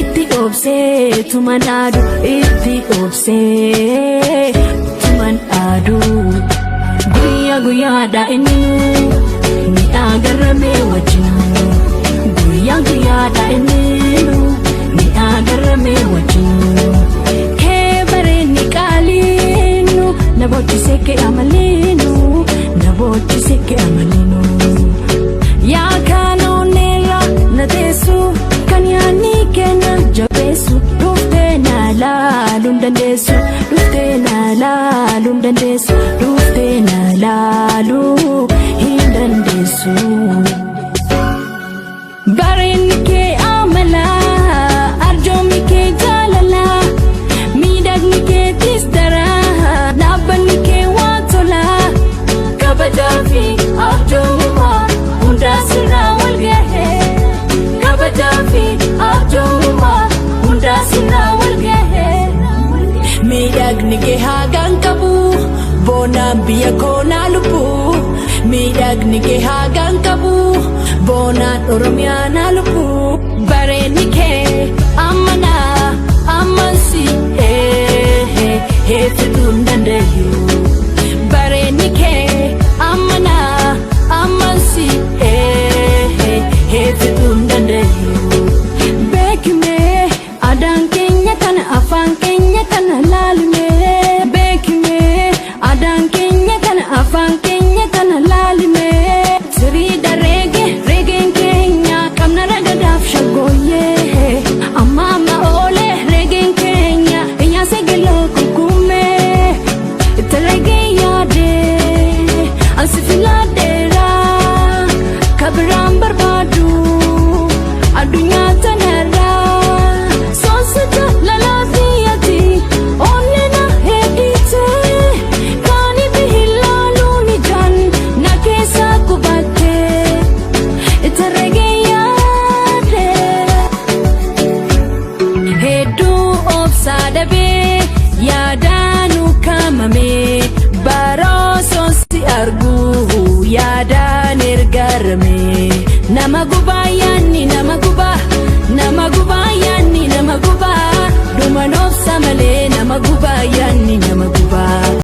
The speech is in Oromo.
itti obsee tuman aadu itti obsee tuman aadu guyyaa guyyaadha inni ni agarame wajjin guyyaa guyyaadha inni ni agarame wajjin kee bareedni qaaliinu na boochise kee amaliinu na boochise kee amaliinu yaa kaanoonera na teessu kan yaani kenna jabeessu dhuftee na laaluun dandeessu dhuftee na laaluun dandeessu dhuftee na laaluu hin dandeessu. Bareedni kee amala arjoomni kee jaalala miidhagni keetis daraa dhaabbanni kee waan tola kabajaa fi arjoomummaa hundaa sirraa wal gahee kabajaa fi arjoomummaa hundaa sirraa wal gahee miidhagni kee hagaan qabu boonaan biyya koonaa lubbuu miidhagni kee hagaan qabu boonaan oromiyaa na lubbuu bareedni